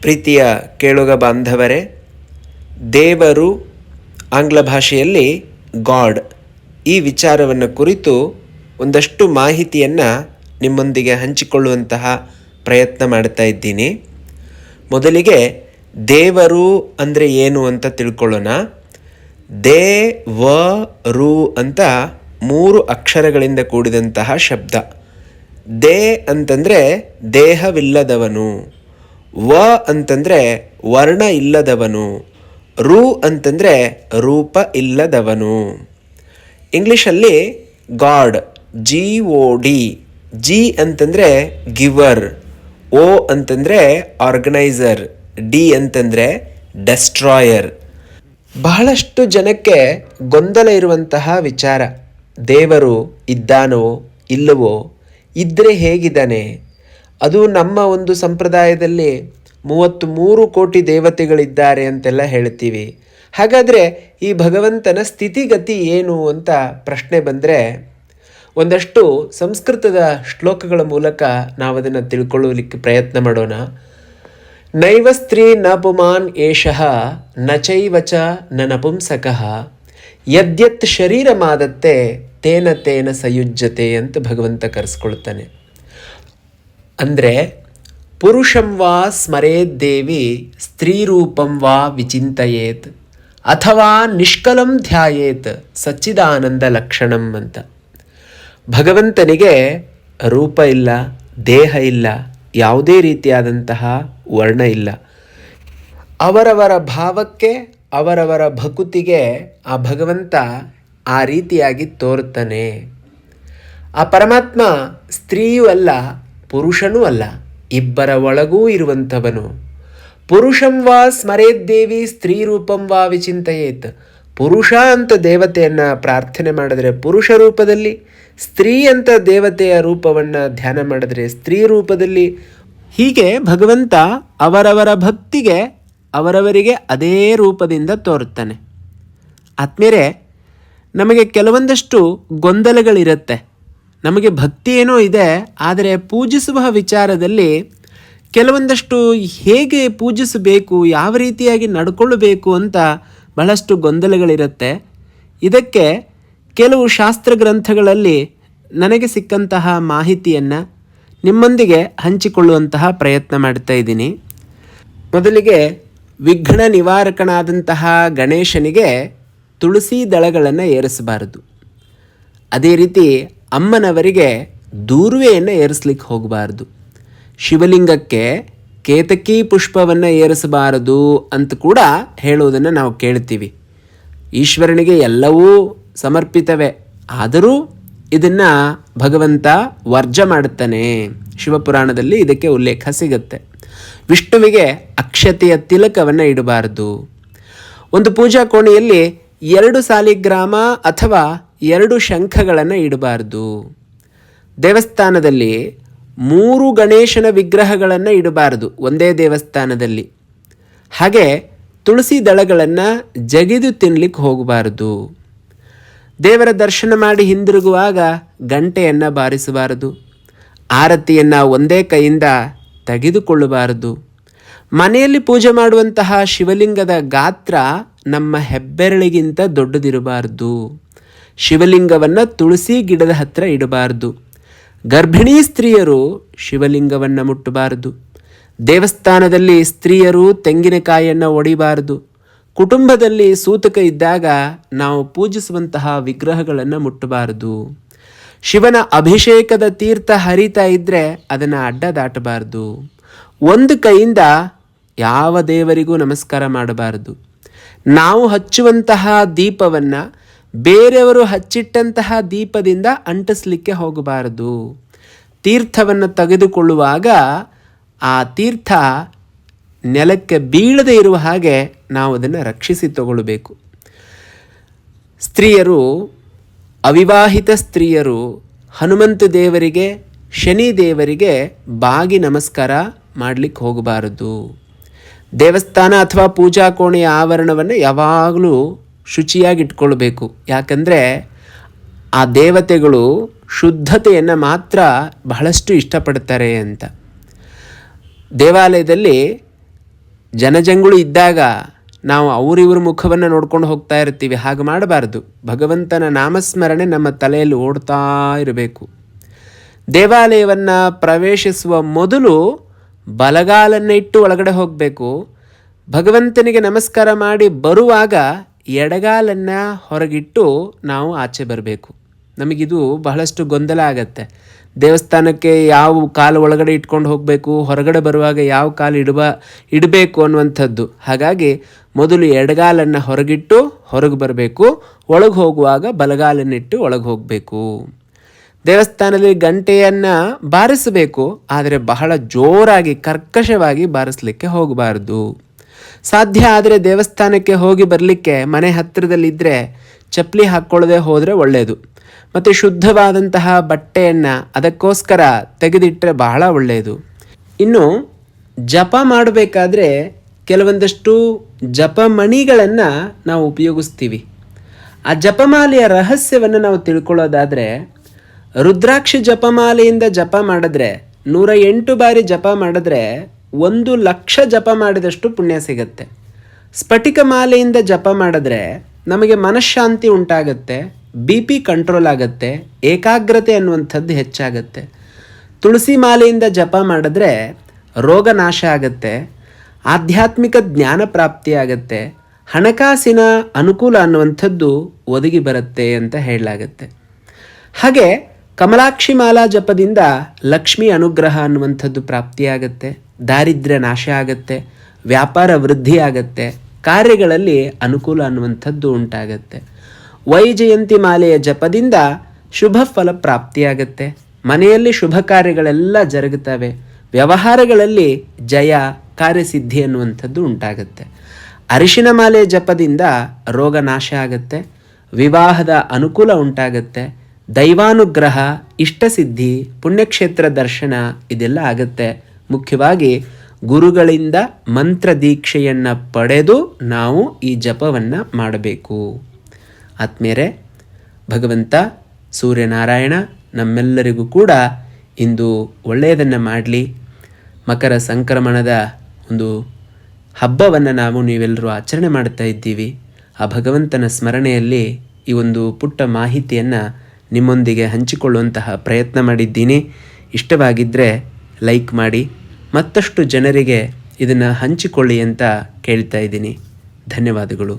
ಪ್ರೀತಿಯ ಕೇಳುಗ ಬಾಂಧವರೇ, ದೇವರು ಆಂಗ್ಲ ಭಾಷೆಯಲ್ಲಿ ಗಾಡ್ ಈ ವಿಚಾರವನ್ನು ಕುರಿತು ಒಂದಷ್ಟು ಮಾಹಿತಿಯನ್ನು ನಿಮ್ಮೊಂದಿಗೆ ಹಂಚಿಕೊಳ್ಳುವಂತಹ ಪ್ರಯತ್ನ ಮಾಡ್ತಾ ಇದ್ದೀನಿ. ಮೊದಲಿಗೆ ದೇವರು ಅಂದರೆ ಏನು ಅಂತ ತಿಳ್ಕೊಳ್ಳೋಣ. ರು ಅಂತ 3 ಅಕ್ಷರಗಳಿಂದ ಕೂಡಿದಂತಹ ಶಬ್ದ. ದೇ ಅಂತಂದರೆ ದೇಹವಿಲ್ಲದವನು, ವ ಅಂತಂದರೆ ವರ್ಣ ಇಲ್ಲದವನು, ರು ಅಂತಂದರೆ ರೂಪ ಇಲ್ಲದವನು. ಇಂಗ್ಲೀಷಲ್ಲಿ ಗಾಡ್ GOD, ಜಿ ಅಂತಂದರೆ ಗಿವರ್, ಓ ಅಂತಂದರೆ ಆರ್ಗನೈಸರ್, ಡಿ ಅಂತಂದರೆ ಡೆಸ್ಟ್ರಾಯರ್. ಬಹಳಷ್ಟು ಜನಕ್ಕೆ ಗೊಂದಲ ಇರುವಂತಹ ವಿಚಾರ, ದೇವರು ಇದ್ದಾನೋ ಇಲ್ಲವೋ, ಇದ್ದರೆ ಹೇಗಿದ್ದಾನೆ? ಅದು ನಮ್ಮ ಒಂದು ಸಂಪ್ರದಾಯದಲ್ಲಿ 33 ಕೋಟಿ ದೇವತೆಗಳಿದ್ದಾರೆ ಅಂತೆಲ್ಲ ಹೇಳ್ತೀವಿ. ಹಾಗಾದರೆ ಈ ಭಗವಂತನ ಸ್ಥಿತಿಗತಿ ಏನು ಅಂತ ಪ್ರಶ್ನೆ ಬಂದರೆ, ಒಂದಷ್ಟು ಸಂಸ್ಕೃತದ ಶ್ಲೋಕಗಳ ಮೂಲಕ ನಾವು ಅದನ್ನು ತಿಳ್ಕೊಳ್ಳಲಿಕ್ಕೆ ಪ್ರಯತ್ನ ಮಾಡೋಣ. ನೈವ ಸ್ತ್ರೀ ನ ಪುಮಾನ್ ಏಷಃ ನ ಚೈವಚ ನ ನಪುಂಸಕಃ ಯದ್ಯತ್ ಶರೀರಮಾದತ್ತೆ ತೇನ ತೇನ ಸಯುಜ್ಯತೆ ಅಂತ ಭಗವಂತ ಕರೆಸ್ಕೊಳ್ತಾನೆ. ಅಂದರೆ ಪುರುಷಂ ವಾ ಸ್ಮರೇದ್ದೇವಿ ಸ್ತ್ರೀರೂಪಂ ವಾ ವಿಚಿಂತಯೇತ್ ಅಥವಾ ನಿಷ್ಕಲಂ ಧ್ಯಾಯೇತ್ ಸಚ್ಚಿದಾನಂದ ಲಕ್ಷಣಂ ಅಂತ. ಭಗವಂತನಿಗೆ ರೂಪ ಇಲ್ಲ, ದೇಹ ಇಲ್ಲ, ಯಾವುದೇ ರೀತಿಯಾದಂತಹ ವರ್ಣ ಇಲ್ಲ. ಅವರವರ ಭಾವಕ್ಕೆ, ಅವರವರ ಭಕುತಿಗೆ ಆ ಭಗವಂತ ಆ ರೀತಿಯಾಗಿ ತೋರುತ್ತಾನೆ. ಆ ಪರಮಾತ್ಮ ಸ್ತ್ರೀಯೂ ಅಲ್ಲ, ಪುರುಷನೂ ಅಲ್ಲ, ಇಬ್ಬರ ಒಳಗೂ ಇರುವಂಥವನು. ಪುರುಷಂ ವಾ ಸ್ಮರೇದ್ದೇವಿ ಸ್ತ್ರೀ ರೂಪಂ ವಾ ವಿಚಿಂತಯೇತ್. ಪುರುಷ ಅಂತ ದೇವತೆಯನ್ನು ಪ್ರಾರ್ಥನೆ ಮಾಡಿದ್ರೆ ಪುರುಷ ರೂಪದಲ್ಲಿ, ಸ್ತ್ರೀ ಅಂತ ದೇವತೆಯ ರೂಪವನ್ನು ಧ್ಯಾನ ಮಾಡಿದ್ರೆ ಸ್ತ್ರೀ ರೂಪದಲ್ಲಿ. ಹೀಗೆ ಭಗವಂತ ಅವರವರ ಭಕ್ತಿಗೆ ಅವರವರಿಗೆ ಅದೇ ರೂಪದಿಂದ ತೋರುತ್ತಾನೆ. ಆತ್ಮೀಯರೇ, ನಮಗೆ ಕೆಲವೊಂದಷ್ಟು ಗೊಂದಲಗಳಿರುತ್ತೆ. ನಮಗೆ ಭಕ್ತಿ ಏನೋ ಇದೆ, ಆದರೆ ಪೂಜಿಸುವ ವಿಚಾರದಲ್ಲಿ ಕೆಲವೊಂದಷ್ಟು ಹೇಗೆ ಪೂಜಿಸಬೇಕು, ಯಾವ ರೀತಿಯಾಗಿ ನಡ್ಕೊಳ್ಳಬೇಕು ಅಂತ ಬಹಳಷ್ಟು ಗೊಂದಲಗಳಿರುತ್ತೆ. ಇದಕ್ಕೆ ಕೆಲವು ಶಾಸ್ತ್ರ ಗ್ರಂಥಗಳಲ್ಲಿ ನನಗೆ ಸಿಕ್ಕಂತಹ ಮಾಹಿತಿಯನ್ನು ನಿಮ್ಮೊಂದಿಗೆ ಹಂಚಿಕೊಳ್ಳುವಂತಹ ಪ್ರಯತ್ನ ಮಾಡ್ತಾ ಇದ್ದೀನಿ. ಮೊದಲಿಗೆ ವಿಘ್ನ ನಿವಾರಕನಾದಂತಹ ಗಣೇಶನಿಗೆ ತುಳಸಿ ದಳಗಳನ್ನು ಏರಿಸಬಾರದು. ಅದೇ ರೀತಿ ಅಮ್ಮನವರಿಗೆ ದೂರ್ವೆಯನ್ನು ಏರಿಸ್ಲಿಕ್ಕೆ ಹೋಗಬಾರ್ದು. ಶಿವಲಿಂಗಕ್ಕೆ ಕೇತಕಿ ಪುಷ್ಪವನ್ನು ಏರಿಸಬಾರದು ಅಂತ ಕೂಡ ಹೇಳುವುದನ್ನು ನಾವು ಕೇಳ್ತೀವಿ. ಈಶ್ವರನಿಗೆ ಎಲ್ಲವೂ ಸಮರ್ಪಿತವೇ, ಆದರೂ ಇದನ್ನು ಭಗವಂತ ವರ್ಜ ಮಾಡುತ್ತಾನೆ. ಶಿವಪುರಾಣದಲ್ಲಿ ಇದಕ್ಕೆ ಉಲ್ಲೇಖ ಸಿಗುತ್ತೆ. ವಿಷ್ಣುವಿಗೆ ಅಕ್ಷತೆಯ ತಿಲಕವನ್ನು ಇಡಬಾರದು. ಒಂದು ಪೂಜಾ ಕೋಣೆಯಲ್ಲಿ 2 ಸಾಲಿಗ್ರಾಮ ಅಥವಾ 2 ಶಂಖಗಳನ್ನು ಇಡಬಾರ್ದು. ದೇವಸ್ಥಾನದಲ್ಲಿ 3 ಗಣೇಶನ ವಿಗ್ರಹಗಳನ್ನು ಇಡಬಾರದು ಒಂದೇ ದೇವಸ್ಥಾನದಲ್ಲಿ. ಹಾಗೆ ತುಳಸಿ ದಳಗಳನ್ನು ಜಗಿದು ತಿನ್ನಲಿಕ್ಕೆ ಹೋಗಬಾರದು. ದೇವರ ದರ್ಶನ ಮಾಡಿ ಹಿಂದಿರುಗುವಾಗ ಗಂಟೆಯನ್ನು ಬಾರಿಸಬಾರದು. ಆರತಿಯನ್ನು ಒಂದೇ ಕೈಯಿಂದ ತೆಗೆದುಕೊಳ್ಳಬಾರದು. ಮನೆಯಲ್ಲಿ ಪೂಜೆ ಮಾಡುವಂತಹ ಶಿವಲಿಂಗದ ಗಾತ್ರ ನಮ್ಮ ಹೆಬ್ಬೆರಳಿಗಿಂತ ದೊಡ್ಡದಿರಬಾರ್ದು. ಶಿವಲಿಂಗವನ್ನು ತುಳಸಿ ಗಿಡದ ಹತ್ತಿರ ಇಡಬಾರ್ದು. ಗರ್ಭಿಣೀ ಸ್ತ್ರೀಯರು ಶಿವಲಿಂಗವನ್ನು ಮುಟ್ಟಬಾರದು. ದೇವಸ್ಥಾನದಲ್ಲಿ ಸ್ತ್ರೀಯರು ತೆಂಗಿನಕಾಯಿಯನ್ನು ಒಡಿಬಾರದು. ಕುಟುಂಬದಲ್ಲಿ ಸೂತಕ ಇದ್ದಾಗ ನಾವು ಪೂಜಿಸುವಂತಹ ವಿಗ್ರಹಗಳನ್ನು ಮುಟ್ಟಬಾರದು. ಶಿವನ ಅಭಿಷೇಕದ ತೀರ್ಥ ಹರಿತಾ ಇದ್ದರೆ ಅದನ್ನು ಅಡ್ಡ ದಾಟಬಾರದು. ಒಂದು ಕೈಯಿಂದ ಯಾವ ದೇವರಿಗೂ ನಮಸ್ಕಾರ ಮಾಡಬಾರದು. ನಾವು ಹಚ್ಚುವಂತಹ ದೀಪವನ್ನು ಬೇರೆಯವರು ಹಚ್ಚಿಟ್ಟಂತಹ ದೀಪದಿಂದ ಅಂಟಿಸ್ಲಿಕ್ಕೆ ಹೋಗಬಾರದು. ತೀರ್ಥವನ್ನು ತೆಗೆದುಕೊಳ್ಳುವಾಗ ಆ ತೀರ್ಥ ನೆಲಕ್ಕೆ ಬೀಳದೇ ಇರುವ ಹಾಗೆ ನಾವು ಅದನ್ನು ರಕ್ಷಿಸಿ ತಗೊಳ್ಬೇಕು. ಸ್ತ್ರೀಯರು, ಅವಿವಾಹಿತ ಸ್ತ್ರೀಯರು ಹನುಮಂತ ದೇವರಿಗೆ, ಶನಿ ದೇವರಿಗೆ ಬಾಗಿ ನಮಸ್ಕಾರ ಮಾಡಲಿಕ್ಕೆ ಹೋಗಬಾರದು. ದೇವಸ್ಥಾನ ಅಥವಾ ಪೂಜಾ ಕೋಣೆಯ ಆವರಣವನ್ನು ಯಾವಾಗಲೂ ಶುಚಿಯಾಗಿಟ್ಕೊಳ್ಬೇಕು. ಯಾಕಂದರೆ ಆ ದೇವತೆಗಳು ಶುದ್ಧತೆಯನ್ನು ಮಾತ್ರ ಬಹಳಷ್ಟು ಇಷ್ಟಪಡ್ತಾರೆ ಅಂತ. ದೇವಾಲಯದಲ್ಲಿ ಜನಜಂಗುಳಿ ಇದ್ದಾಗ ನಾವು ಅವರಿವ್ರ ಮುಖವನ್ನು ನೋಡ್ಕೊಂಡು ಹೋಗ್ತಾ ಇರ್ತೀವಿ. ಹಾಗೆ ಮಾಡಬಾರ್ದು. ಭಗವಂತನ ನಾಮಸ್ಮರಣೆ ನಮ್ಮ ತಲೆಯಲ್ಲಿ ಓಡ್ತಾ ಇರಬೇಕು. ದೇವಾಲಯವನ್ನು ಪ್ರವೇಶಿಸುವ ಮೊದಲು ಬಲಗಾಲನ್ನು ಇಟ್ಟು ಒಳಗಡೆ ಹೋಗಬೇಕು. ಭಗವಂತನಿಗೆ ನಮಸ್ಕಾರ ಮಾಡಿ ಬರುವಾಗ ಎಡಗಾಲನ್ನು ಹೊರಗಿಟ್ಟು ನಾವು ಆಚೆ ಬರಬೇಕು. ನಮಗಿದು ಬಹಳಷ್ಟು ಗೊಂದಲ ಆಗತ್ತೆ. ದೇವಸ್ಥಾನಕ್ಕೆ ಯಾವ ಕಾಲು ಒಳಗಡೆ ಇಟ್ಕೊಂಡು ಹೋಗಬೇಕು, ಹೊರಗಡೆ ಬರುವಾಗ ಯಾವ ಕಾಲು ಇಡಬೇಕು ಅನ್ನುವಂಥದ್ದು. ಹಾಗಾಗಿ ಮೊದಲು ಎಡಗಾಲನ್ನು ಹೊರಗಿಟ್ಟು ಹೊರಗೆ ಬರಬೇಕು, ಒಳಗೆ ಹೋಗುವಾಗ ಬಲಗಾಲನ್ನಿಟ್ಟು ಒಳಗೆ ಹೋಗಬೇಕು. ದೇವಸ್ಥಾನದಲ್ಲಿ ಗಂಟೆಯನ್ನು ಬಾರಿಸಬೇಕು, ಆದರೆ ಬಹಳ ಜೋರಾಗಿ ಕರ್ಕಶವಾಗಿ ಬಾರಿಸಲಿಕ್ಕೆ ಹೋಗಬಾರ್ದು. ಸಾಧ್ಯ ಆದರೆ ದೇವಸ್ಥಾನಕ್ಕೆ ಹೋಗಿ ಬರಲಿಕ್ಕೆ ಮನೆ ಹತ್ತಿರದಲ್ಲಿದ್ದರೆ ಚಪ್ಪಲಿ ಹಾಕ್ಕೊಳ್ಳದೆ ಹೋದರೆ ಒಳ್ಳೆಯದು. ಮತ್ತು ಶುದ್ಧವಾದಂತಹ ಬಟ್ಟೆಯನ್ನು ಅದಕ್ಕೋಸ್ಕರ ತೆಗೆದಿಟ್ಟರೆ ಬಹಳ ಒಳ್ಳೆಯದು. ಇನ್ನು ಜಪ ಮಾಡಬೇಕಾದ್ರೆ ಕೆಲವೊಂದಷ್ಟು ಜಪಮಣಿಗಳನ್ನು ನಾವು ಉಪಯೋಗಿಸ್ತೀವಿ. ಆ ಜಪಮಾಲೆಯ ರಹಸ್ಯವನ್ನು ನಾವು ತಿಳ್ಕೊಳ್ಳೋದಾದರೆ, ರುದ್ರಾಕ್ಷಿ ಜಪಮಾಲೆಯಿಂದ ಜಪ ಮಾಡಿದ್ರೆ 108 ಬಾರಿ ಜಪ ಮಾಡಿದ್ರೆ 1,00,000 ಜಪ ಮಾಡಿದಷ್ಟು ಪುಣ್ಯ ಸಿಗತ್ತೆ. ಸ್ಫಟಿಕ ಮಾಲೆಯಿಂದ ಜಪ ಮಾಡಿದ್ರೆ ನಮಗೆ ಮನಃಶಾಂತಿ ಉಂಟಾಗತ್ತೆ, BP ಕಂಟ್ರೋಲ್ ಆಗುತ್ತೆ, ಏಕಾಗ್ರತೆ ಅನ್ನುವಂಥದ್ದು ಹೆಚ್ಚಾಗತ್ತೆ. ತುಳಸಿ ಮಾಲೆಯಿಂದ ಜಪ ಮಾಡಿದ್ರೆ ರೋಗ ನಾಶ ಆಗತ್ತೆ, ಆಧ್ಯಾತ್ಮಿಕ ಜ್ಞಾನ ಪ್ರಾಪ್ತಿಯಾಗತ್ತೆ, ಹಣಕಾಸಿನ ಅನುಕೂಲ ಅನ್ನುವಂಥದ್ದು ಒದಗಿ ಬರುತ್ತೆ ಅಂತ ಹೇಳಲಾಗತ್ತೆ. ಹಾಗೆ ಕಮಲಾಕ್ಷಿ ಮಾಲಾ ಜಪದಿಂದ ಲಕ್ಷ್ಮಿ ಅನುಗ್ರಹ ಅನ್ನುವಂಥದ್ದು ಪ್ರಾಪ್ತಿಯಾಗತ್ತೆ, ದಾರಿದ್ರ್ಯ ನಾಶ ಆಗತ್ತೆ, ವ್ಯಾಪಾರ ವೃದ್ಧಿ ಆಗತ್ತೆ, ಕಾರ್ಯಗಳಲ್ಲಿ ಅನುಕೂಲ ಅನ್ನುವಂಥದ್ದು ಉಂಟಾಗತ್ತೆ. ವೈಜಯಂತಿ ಮಾಲೆಯ ಜಪದಿಂದ ಶುಭ ಫಲ ಪ್ರಾಪ್ತಿಯಾಗತ್ತೆ, ಮನೆಯಲ್ಲಿ ಶುಭ ಕಾರ್ಯಗಳೆಲ್ಲ ಜರುಗುತ್ತವೆ, ವ್ಯವಹಾರಗಳಲ್ಲಿ ಜಯ ಕಾರ್ಯಸಿದ್ಧಿ ಅನ್ನುವಂಥದ್ದು ಉಂಟಾಗತ್ತೆ. ಅರಿಶಿನ ಮಾಲೆಯ ಜಪದಿಂದ ರೋಗ ನಾಶ ಆಗತ್ತೆ, ವಿವಾಹದ ಅನುಕೂಲ ಉಂಟಾಗತ್ತೆ, ದೈವಾನುಗ್ರಹ, ಇಷ್ಟಸಿದ್ಧಿ, ಪುಣ್ಯಕ್ಷೇತ್ರ ದರ್ಶನ ಇದೆಲ್ಲ ಆಗತ್ತೆ. ಮುಖ್ಯವಾಗಿ ಗುರುಗಳಿಂದ ಮಂತ್ರ ದೀಕ್ಷೆಯನ್ನು ಪಡೆದು ನಾವು ಈ ಜಪವನ್ನು ಮಾಡಬೇಕು. ಆತ್ಮೀಯರೇ, ಭಗವಂತ ಸೂರ್ಯನಾರಾಯಣ ನಮ್ಮೆಲ್ಲರಿಗೂ ಕೂಡ ಇಂದು ಒಳ್ಳೆಯದನ್ನು ಮಾಡಲಿ. ಮಕರ ಸಂಕ್ರಮಣದ ಒಂದು ಹಬ್ಬವನ್ನು ನೀವೆಲ್ಲರೂ ಆಚರಣೆ ಮಾಡ್ತಾ ಇದ್ದೀವಿ. ಆ ಭಗವಂತನ ಸ್ಮರಣೆಯಲ್ಲಿ ಈ ಒಂದು ಪುಟ್ಟ ಮಾಹಿತಿಯನ್ನು ನಿಮ್ಮೊಂದಿಗೆ ಹಂಚಿಕೊಳ್ಳುವಂತಹ ಪ್ರಯತ್ನ ಮಾಡಿದ್ದೀನಿ. ಇಷ್ಟವಾಗಿದ್ದರೆ ಲೈಕ್ ಮಾಡಿ, ಮತ್ತಷ್ಟು ಜನರಿಗೆ ಇದನ್ನು ಹಂಚಿಕೊಳ್ಳಿ ಅಂತ ಕೇಳ್ತಾ ಇದ್ದೀನಿ. ಧನ್ಯವಾದಗಳು.